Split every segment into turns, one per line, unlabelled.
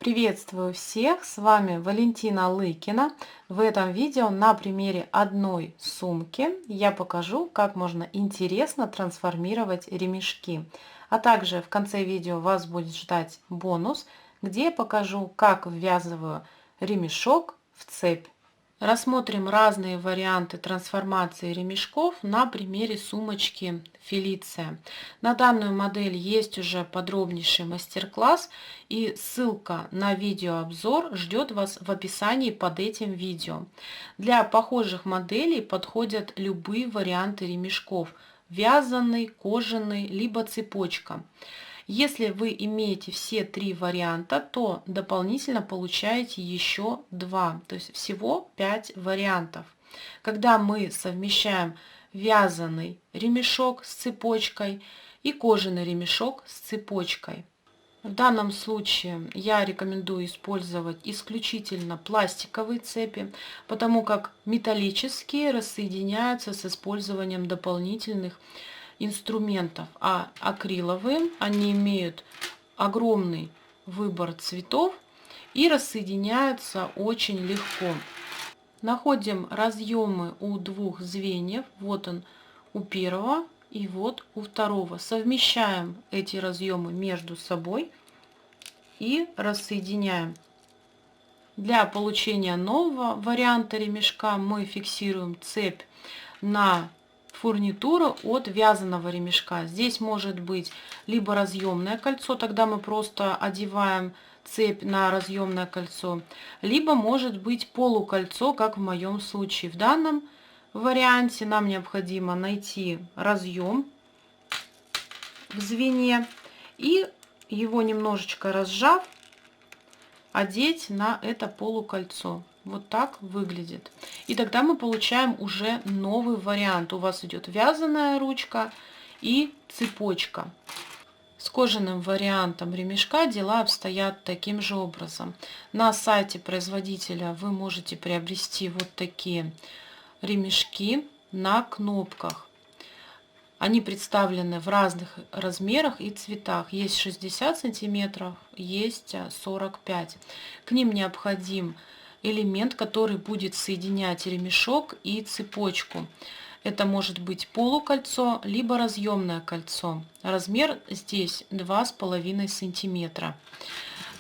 Приветствую всех! С вами Валентина Лыкина. В этом видео на примере одной сумки я покажу, как можно интересно трансформировать ремешки. А также в конце видео вас будет ждать бонус, где я покажу, как ввязываю ремешок в цепь. Рассмотрим разные варианты трансформации ремешков на примере сумочки Фелиция. На данную модель есть уже подробнейший мастер-класс, и ссылка на видеообзор ждет вас в описании под этим видео. Для похожих моделей подходят любые варианты ремешков: вязаный, кожаный, либо цепочка. Если вы имеете все три варианта, то дополнительно получаете еще два, то есть всего 5 вариантов. Когда мы совмещаем вязаный ремешок с цепочкой и кожаный ремешок с цепочкой. В данном случае я рекомендую использовать исключительно пластиковые цепи, потому как металлические рассоединяются с использованием дополнительных инструментов, а акриловые, они имеют огромный выбор цветов и рассоединяются очень легко. Находим разъемы у двух звеньев, вот он у первого и вот у второго. Совмещаем эти разъемы между собой и рассоединяем. Для получения нового варианта ремешка мы фиксируем цепь на фурнитуру от вязаного ремешка. Здесь может быть либо разъемное кольцо, тогда мы просто одеваем цепь на разъемное кольцо, либо может быть полукольцо, как в моем случае. В данном варианте нам необходимо найти разъем в звене и его немножечко разжав, одеть на это полукольцо. Вот так выглядит. И тогда мы получаем уже новый вариант. У вас идет вязаная ручка и цепочка. С кожаным вариантом ремешка дела обстоят таким же образом. На сайте производителя вы можете приобрести вот такие ремешки на кнопках. Они представлены в разных размерах и цветах. Есть 60 сантиметров, есть 45. К ним необходим элемент, который будет соединять ремешок и цепочку. Это может быть полукольцо, либо разъемное кольцо. Размер здесь 2,5 сантиметра.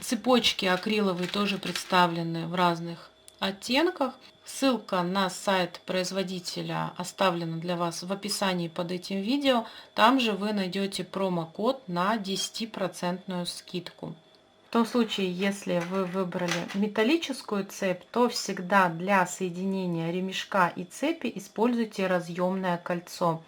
Цепочки акриловые тоже представлены в разных оттенках. Ссылка на сайт производителя оставлена для вас в описании под этим видео. Там же вы найдете промокод на 10% скидку. В том случае, если вы выбрали металлическую цепь, то всегда для соединения ремешка и цепи используйте разъемное кольцо.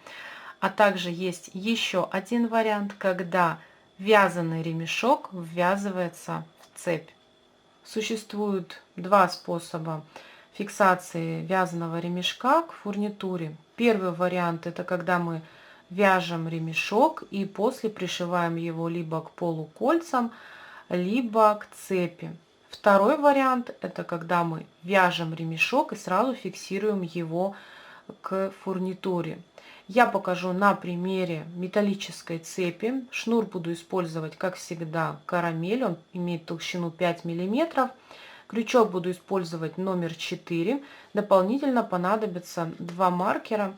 А также есть еще один вариант, когда вязаный ремешок ввязывается в цепь. Существует два способа фиксации вязаного ремешка к фурнитуре. Первый вариант — это когда мы вяжем ремешок и после пришиваем его либо к полукольцам, либо к цепи. Второй вариант — это когда мы вяжем ремешок и сразу фиксируем его к фурнитуре. Я покажу на примере металлической цепи. Шнур буду использовать, как всегда, карамель. Он имеет толщину 5 мм. Крючок буду использовать номер 4. Дополнительно понадобится 2 маркера.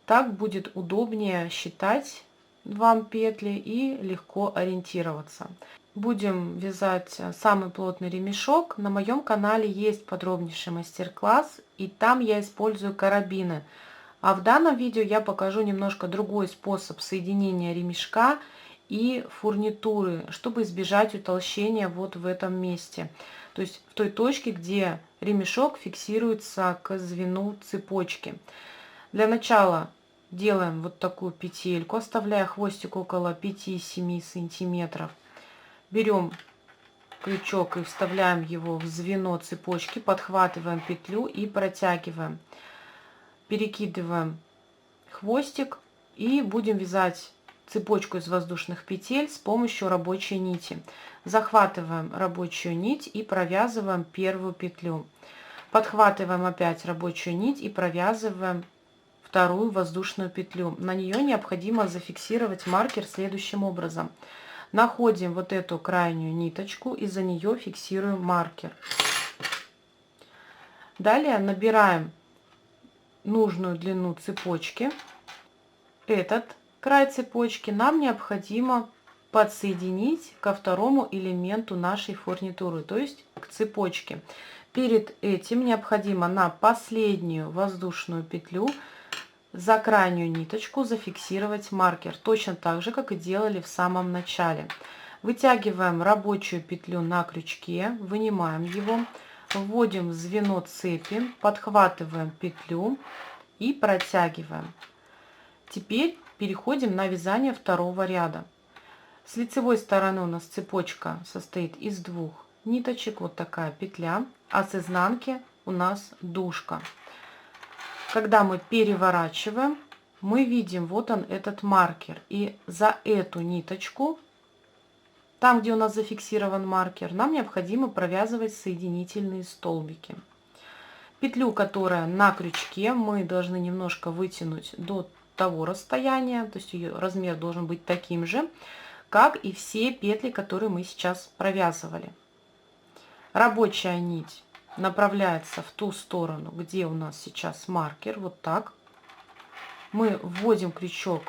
Так будет удобнее считать вам петли и легко ориентироваться. Будем вязать самый плотный ремешок. На моем канале есть подробнейший мастер-класс, и там я использую карабины. А в данном видео я покажу немножко другой способ соединения ремешка и фурнитуры, чтобы избежать утолщения вот в этом месте. То есть в той точке, где ремешок фиксируется к звену цепочки. Для начала делаем вот такую петельку, оставляя хвостик около 5-7 сантиметров. Берем крючок и вставляем его в звено цепочки, подхватываем петлю и протягиваем. Перекидываем хвостик и будем вязать цепочку из воздушных петель с помощью рабочей нити. Захватываем рабочую нить и провязываем первую петлю. Подхватываем опять рабочую нить и провязываем вторую воздушную петлю. На нее необходимо зафиксировать маркер следующим образом. Находим вот эту крайнюю ниточку и за нее фиксируем маркер. Далее набираем нужную длину цепочки. Этот край цепочки нам необходимо подсоединить ко второму элементу нашей фурнитуры, то есть к цепочке. Перед этим необходимо на последнюю воздушную петлю за крайнюю ниточку зафиксировать маркер, точно так же, как и делали в самом начале. Вытягиваем рабочую петлю на крючке, вынимаем его, вводим в звено цепи, подхватываем петлю и протягиваем. Теперь переходим на вязание второго ряда. С лицевой стороны у нас цепочка состоит из двух ниточек, вот такая петля, а с изнанки у нас дужка. Когда мы переворачиваем, мы видим вот он, этот маркер, и за эту ниточку, там где у нас зафиксирован маркер, нам необходимо провязывать соединительные столбики. Петлю, которая на крючке, мы должны немножко вытянуть до того расстояния, то есть ее размер должен быть таким же, как и все петли, которые мы сейчас провязывали. Рабочая нить направляется в ту сторону, где у нас сейчас маркер, вот так. Мы вводим крючок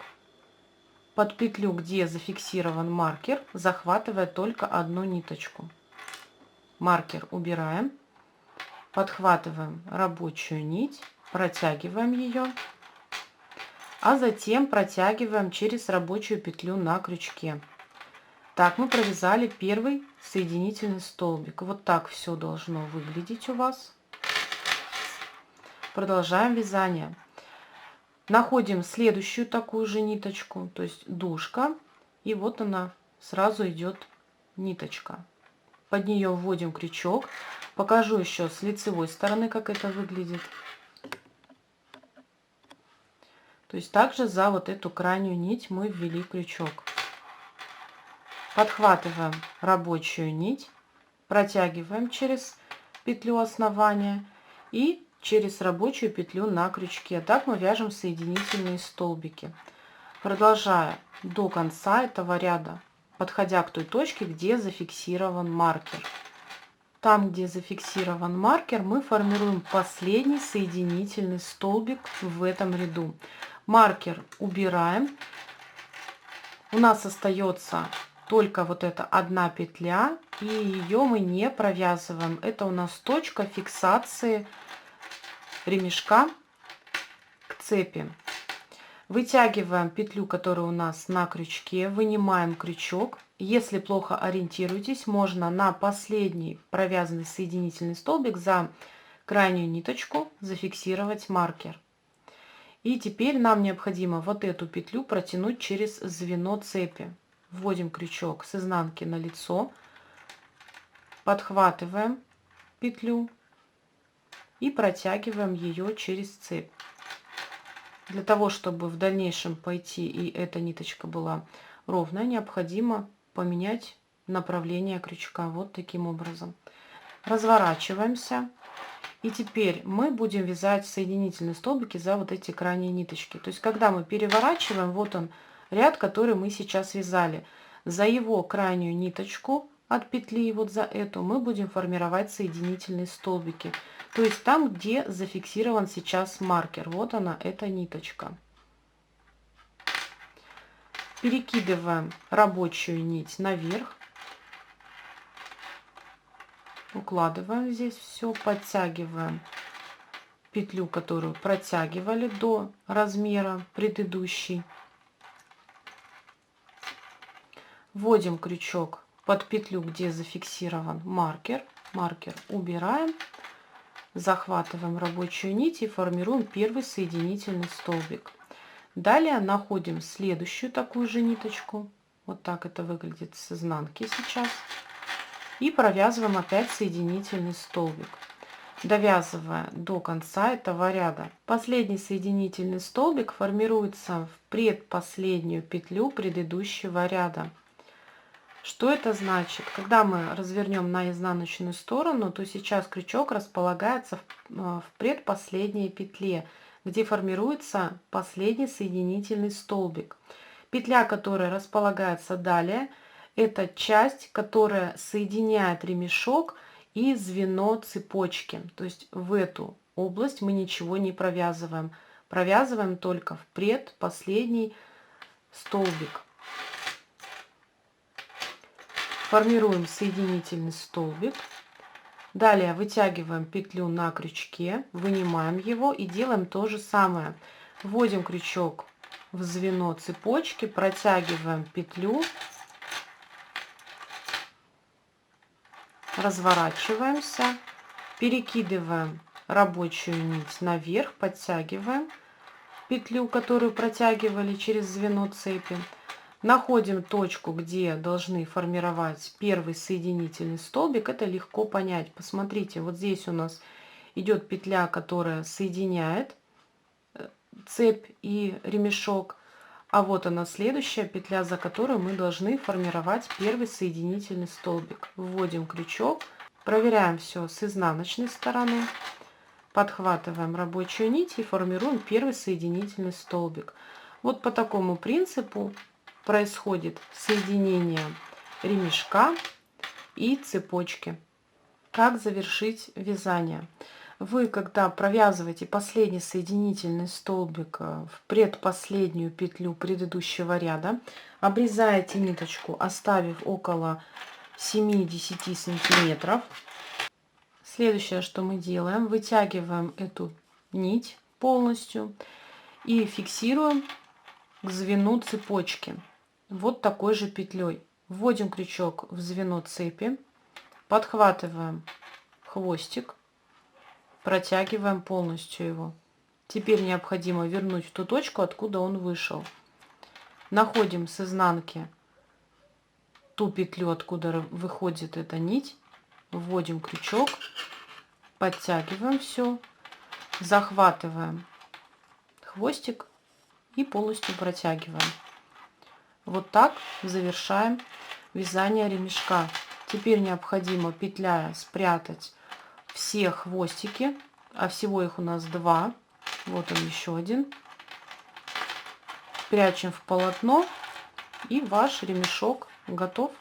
под петлю, где зафиксирован маркер, захватывая только одну ниточку. Маркер убираем, подхватываем рабочую нить, протягиваем ее, а затем протягиваем через рабочую петлю на крючке. Так мы провязали первый соединительный столбик. Вот так все должно выглядеть у вас. Продолжаем вязание. Находим следующую такую же ниточку, то есть дужка, и вот она сразу идет ниточка. Под нее вводим крючок. Покажу еще с лицевой стороны, как это выглядит. То есть также за вот эту крайнюю нить мы ввели крючок. Подхватываем рабочую нить, протягиваем через петлю основания и через рабочую петлю на крючке. Так мы вяжем соединительные столбики, продолжая до конца этого ряда, подходя к той точке, где зафиксирован маркер. Там, где зафиксирован маркер, мы формируем последний соединительный столбик в этом ряду. Маркер убираем. У нас остается только вот эта одна петля, и ее мы не провязываем. Это у нас точка фиксации ремешка к цепи. Вытягиваем петлю, которая у нас на крючке, вынимаем крючок. Если плохо ориентируетесь, можно на последний провязанный соединительный столбик за крайнюю ниточку зафиксировать маркер. И теперь нам необходимо вот эту петлю протянуть через звено цепи. Вводим крючок с изнанки на лицо, подхватываем петлю и протягиваем ее через цепь. Для того, чтобы в дальнейшем пойти и эта ниточка была ровная, необходимо поменять направление крючка вот таким образом. Разворачиваемся. И теперь мы будем вязать соединительные столбики за вот эти крайние ниточки. То есть, когда мы переворачиваем, вот он ряд, который мы сейчас вязали. За его крайнюю ниточку от петли, вот за эту, мы будем формировать соединительные столбики. То есть там, где зафиксирован сейчас маркер. Вот она, эта ниточка. Перекидываем рабочую нить наверх. Укладываем здесь все, подтягиваем петлю, которую протягивали до размера предыдущей. Вводим крючок под петлю, где зафиксирован маркер. Маркер убираем, захватываем рабочую нить и формируем первый соединительный столбик. Далее находим следующую такую же ниточку. Вот так это выглядит с изнанки сейчас. И провязываем опять соединительный столбик, довязывая до конца этого ряда. Последний соединительный столбик формируется в предпоследнюю петлю предыдущего ряда. Что это значит? Когда мы развернем на изнаночную сторону, то сейчас крючок располагается в предпоследней петле, где формируется последний соединительный столбик. Петля, которая располагается далее, Это часть, которая соединяет ремешок и звено цепочки. То есть в эту область мы ничего не провязываем. Провязываем только в предпоследний столбик. Формируем соединительный столбик. Далее вытягиваем петлю на крючке, вынимаем его и делаем то же самое. Вводим крючок в звено цепочки, протягиваем петлю, разворачиваемся, перекидываем рабочую нить наверх, подтягиваем петлю, которую протягивали через звено цепи. Находим точку, где должны формировать первый соединительный столбик. Это легко понять. Посмотрите, вот здесь у нас идет петля, которая соединяет цепь и ремешок. А вот она следующая петля, за которую мы должны формировать первый соединительный столбик. Вводим крючок, проверяем все с изнаночной стороны, подхватываем рабочую нить и формируем первый соединительный столбик. Вот по такому принципу происходит соединение ремешка и цепочки. Как завершить вязание? Вы, когда провязываете последний соединительный столбик в предпоследнюю петлю предыдущего ряда, обрезаете ниточку, оставив около 7-10 сантиметров. Следующее, что мы делаем, вытягиваем эту нить полностью и фиксируем к звену цепочки вот такой же петлей. Вводим крючок в звено цепи, подхватываем хвостик, протягиваем полностью его. Теперь необходимо вернуть в ту точку, откуда он вышел. Находим с изнанки ту петлю, откуда выходит эта нить, вводим крючок, подтягиваем все, захватываем хвостик и полностью протягиваем. Вот так завершаем вязание ремешка. Теперь необходимо, петляя, спрятать все хвостики, а всего их у нас 2. Вот он еще один. Прячем в полотно, и ваш ремешок готов.